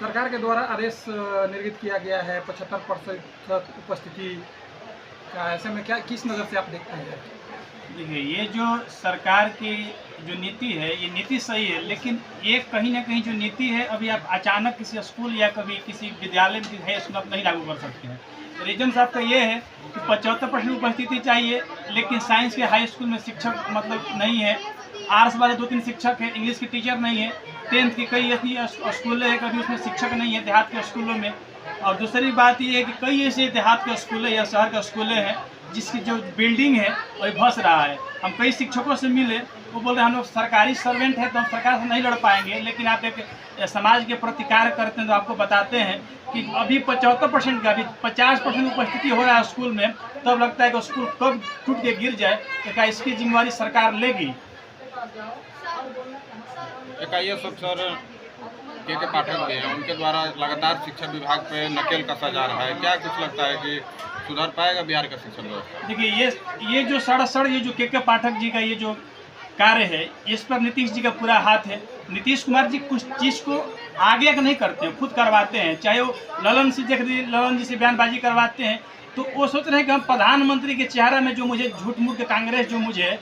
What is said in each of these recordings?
सरकार के द्वारा आदेश निर्गत किया गया है 75% उपस्थिति का, ऐसे में क्या किस नज़र से आप देखते हैं? देखिए, ये जो सरकार की जो नीति है ये नीति सही है, लेकिन ये कहीं ना कहीं जो नीति है अभी आप अचानक किसी स्कूल या कभी किसी विद्यालय में हाई स्कूल आप नहीं लागू कर सकते हैं। रीजन साहब का ये है कि 75% उपस्थिति चाहिए, लेकिन साइंस के हाई स्कूल में शिक्षक मतलब नहीं है, आर्ट्स वाले 2-3 शिक्षक हैं, इंग्लिश के टीचर नहीं है, 10th की कई ऐसी स्कूलें हैं कभी उसमें शिक्षक नहीं है देहात के स्कूलों में। और दूसरी बात ये है कि कई ऐसे देहात के स्कूलें या शहर के स्कूलें हैं जिसकी जो बिल्डिंग है वही धंस रहा है। हम कई शिक्षकों से मिले, वो बोल रहे हैं हम लोग सरकारी सर्वेंट हैं तो हम सरकार से नहीं लड़ पाएंगे, लेकिन आप एक समाज के प्रति कार्य करते हैं तो आपको बताते हैं कि अभी 75% का अभी 50% उपस्थिति हो रहा है स्कूल में, तब लगता है कि स्कूल कब टूट के गिर जाए, तो क्या इसकी जिम्मेवारी सरकार लेगी? एक IAS अफसर के पाठक भी हैं, उनके द्वारा लगातार शिक्षा विभाग पे नकेल कसा जा रहा है, क्या कुछ लगता है कि सुधर पाएगा बिहार का शिक्षा व्यवस्था? देखिए, ये जो सड़सड़ ये जो के पाठक जी का ये जो कार्य है, इस पर नीतीश जी का पूरा हाथ है। नीतीश कुमार जी कुछ चीज़ को आगे नहीं करते हैं, खुद करवाते हैं। चाहे वो ललन से देख लीजिए, ललन जी से बयानबाजी करवाते हैं तो वो सोच रहे हैं कि हम प्रधानमंत्री के चेहरा में जो मुझे झूठ मूठ के कांग्रेस जो मुझे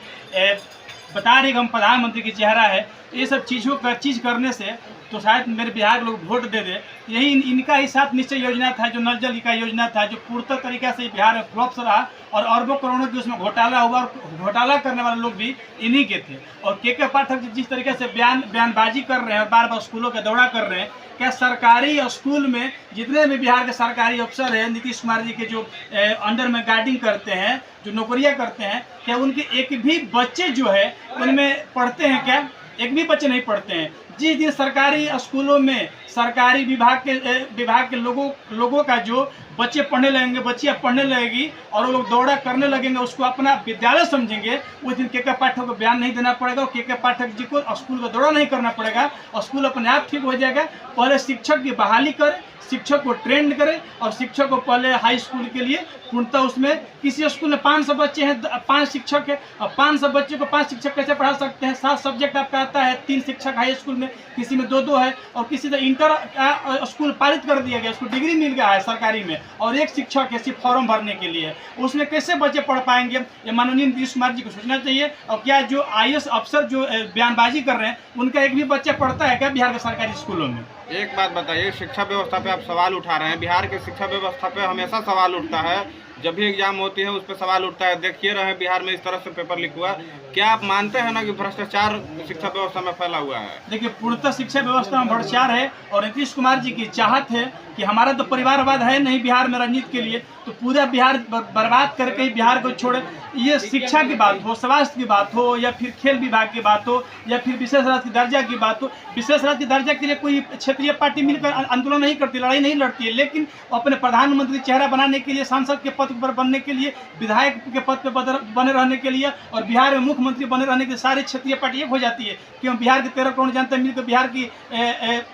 बता रही कि हम प्रधानमंत्री की चेहरा है, ये सब चीज़ों का चीज़ करने से तो शायद मेरे बिहार के लोग वोट दे दे। यही इनका ही साथ निश्चय योजना था, जो नल जल का योजना था, जो पूर्णतः तरीक़ा से बिहार में फ्लॉप रहा और अरबों करोड़ों की उसमें घोटाला हुआ, और घोटाला करने वाले लोग भी इन्हीं के थे। और के पाठक जिस तरीके से बयानबाजी कर रहे हैं और बार बार स्कूलों का दौरा कर रहे हैं, क्या सरकारी स्कूल में जितने भी बिहार के सरकारी अफसर हैं नीतीश कुमार जी के जो अंडर में गार्डिंग करते हैं, जो नौकरियां करते हैं, क्या उनके एक भी बच्चे जो है उनमें पढ़ते हैं? क्या एक भी बच्चे नहीं पढ़ते हैं? जिस दिन सरकारी स्कूलों में सरकारी विभाग के लोगों का जो बच्चे पढ़ने लगेंगे, बच्चियाँ पढ़ने लगेगी और वो लोग दौड़ा करने लगेंगे, उसको अपना विद्यालय समझेंगे, उस दिन के पाठक को बयान नहीं देना पड़ेगा और के पाठक जी को स्कूल का दौरा नहीं करना पड़ेगा और स्कूल अपने आप ठीक हो जाएगा। पहले शिक्षक की बहाली करें, शिक्षक को ट्रेंड करें और शिक्षक को पहले हाई स्कूल के लिए पूर्णतः उसमें किसी स्कूल में 500 बच्चे हैं, 5 शिक्षक है और 500 बच्चों को 5 शिक्षक कैसे पढ़ा सकते हैं? 7 सब्जेक्ट आपका आता है, 3 शिक्षक हाई स्कूल में, किसी में 2-2 है और किसी से इंटर स्कूल पारित कर दिया गया, उसको डिग्री मिल गया है सरकारी में और एक शिक्षक है सिर्फ फॉर्म भरने के लिए, उसमें कैसे बच्चे पढ़ पाएंगे? ये माननीय नीतीश कुमार जी को सोचना चाहिए। और क्या जो IAS अफसर जो बयानबाजी कर रहे हैं उनका एक भी बच्चा पढ़ता है क्या बिहार के सरकारी स्कूलों में? एक बात बताइए, शिक्षा व्यवस्था पे आप सवाल उठा रहे हैं, बिहार के शिक्षा व्यवस्था पे हमेशा सवाल उठता है, जब भी एग्जाम होती है उस पर सवाल उठता है। देखिए रहे बिहार में इस तरह से पेपर लीक हुआ, क्या आप मानते हैं ना कि भ्रष्टाचार शिक्षा व्यवस्था में फैला हुआ है? देखिए, पूर्णतः शिक्षा व्यवस्था में भ्रष्टाचार है और नीतीश कुमार जी की चाहत है कि हमारा तो परिवारवाद है नहीं बिहार में राजनीति के लिए, तो पूरा बिहार बर्बाद करके ही बिहार को छोड़े। ये शिक्षा की बात हो, स्वास्थ्य की बात हो या फिर खेल विभाग की बात हो या फिर विशेष राज्य की दर्जा की बात हो, विशेष राज्य की दर्जा के लिए कोई क्षेत्रीय पार्टी मिलकर आंदोलन नहीं करती, लड़ाई नहीं लड़ती है, लेकिन अपने प्रधानमंत्री चेहरा बनाने के लिए, सांसद के पद पर बनने के लिए, विधायक के पद पर बने रहने के लिए और बिहार में मुख्यमंत्री बने रहने के सारी क्षेत्रीय पार्टी एक हो जाती है कि हम बिहार के 13 करोड़ जनता मिलकर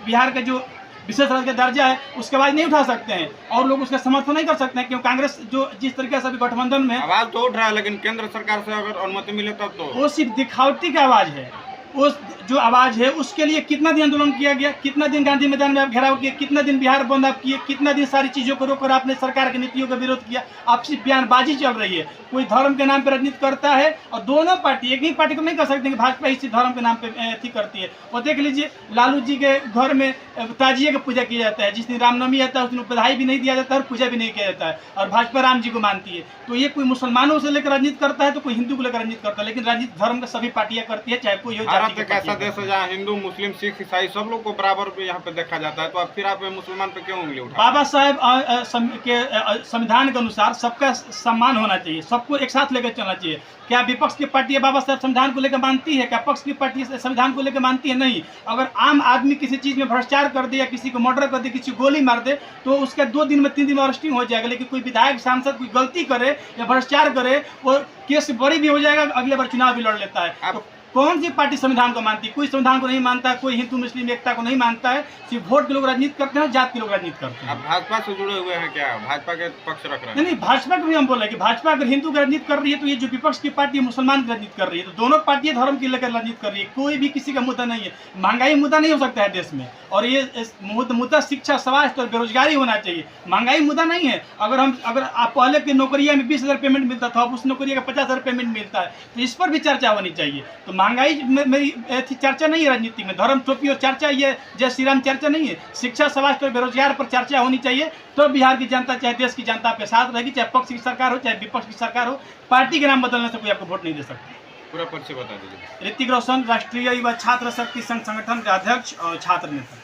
बिहार का जो विशेष राज्य का दर्जा है उसके आवाज नहीं उठा सकते हैं और लोग उसका समर्थन नहीं कर सकते हैं, क्योंकि कांग्रेस जो जिस तरीके से अभी गठबंधन में आवाज तो उठ रहा है, लेकिन केंद्र सरकार से अगर अनुमति मिले तब तो वो सिर्फ दिखावटी की आवाज है। उस जो आवाज़ है उसके लिए कितना दिन आंदोलन किया गया, कितना दिन गांधी मैदान में आप घेराव किए, कितना दिन बिहार बंद आप किए, कितना दिन सारी चीज़ों को रोककर आपने सरकार की नीतियों का विरोध किया। आप सिर्फ बयानबाजी चल रही है, कोई धर्म के नाम पर राजनीति करता है और दोनों पार्टी एक ही पार्टी को नहीं कर सकते कि भाजपा इसी धर्म के नाम पे अथी करती है। और देख लीजिए, लालू जी के घर में ताजिए की पूजा किया जाता है, जिस दिन रामनवमी आता है उस दिन बधाई भी नहीं दिया जाता है और पूजा भी नहीं किया जाता है और भाजपा राम जी को मानती है। तो ये कोई मुसलमानों से लेकर राजनीति करता है तो कोई हिंदू को लेकर राजनीति करता है, लेकिन राजनीति धर्म का सभी पार्टियां करती है, चाहे कोई हो। भारत एक ऐसा देश है जहाँ हिंदू, मुस्लिम, सिख, ईसाई सब लोग को बराबर पे यहाँ पे देखा जाता है, तो अब फिर आप मुसलमान पे क्यों उंगली उठा? बाबा साहेब के संविधान के अनुसार सबका सम्मान होना चाहिए, सबको एक साथ लेकर चलना चाहिए। क्या विपक्ष की पार्टी बाबा साहब संविधान को लेकर मानती है? क्या पक्ष की पार्टी संविधान को लेकर मानती है? नहीं। अगर आम आदमी किसी चीज़ में भ्रष्टाचार कर दे या किसी को मर्डर कर दे, किसी को गोली मार दे, तो उसका 2 दिन में 3 दिन में अरेस्टिंग हो जाएगा। लेकिन कोई विधायक सांसद कोई गलती करे या भ्रष्टाचार करे, वो केस बड़ी भी हो जाएगा, अगले बार चुनाव भी लड़ लेता है। कौन सी पार्टी संविधान को मानती है? कोई संविधान को नहीं मानता, कोई हिंदू मुस्लिम एकता को नहीं मानता है। सिर्फ वोट के लोग राजनीति करते हैं, जात के लोग राजनीति करते हैं। आप भाजपा से जुड़े हुए हैं क्या? भाजपा के पक्ष रख रहे हैं? नहीं, भाजपा को भी हम बोले कि भाजपा अगर हिंदू की राजनीति कर रही है तो ये जो विपक्ष की पार्टी मुसलमान की राजनीति कर रही है, तो दोनों पार्टियां धर्म की लेकर राजनीति कर रही है। कोई भी किसी का मुद्दा नहीं है। महंगाई मुद्दा नहीं हो सकता है देश में, और ये मुद्दा शिक्षा, स्वास्थ्य और बेरोजगारी होना चाहिए। महंगाई मुद्दा नहीं है। अगर आप पहले की नौकरिया में 20,000 पेमेंट मिलता था, अब उस नौकरिया का 50,000 पेमेंट मिलता है, तो इस पर भी चर्चा होनी चाहिए। तो महंगाई मेरी चर्चा नहीं है राजनीति में। धर्म, टोपी और चर्चा, ये जय श्री राम चर्चा नहीं है। शिक्षा, स्वास्थ्य और बेरोजगार पर चर्चा होनी चाहिए, तो बिहार की जनता, चाहे देश की जनता आपके साथ रहेगी, चाहे पक्ष की सरकार हो, चाहे विपक्ष की सरकार हो। पार्टी के नाम बदलने से कोई आपको वोट नहीं दे सकता। पूरा परिचय बता दीजिए। ऋतिक रोशन, राष्ट्रीय युवा छात्र शक्ति संघ संगठन के अध्यक्ष और छात्र नेता।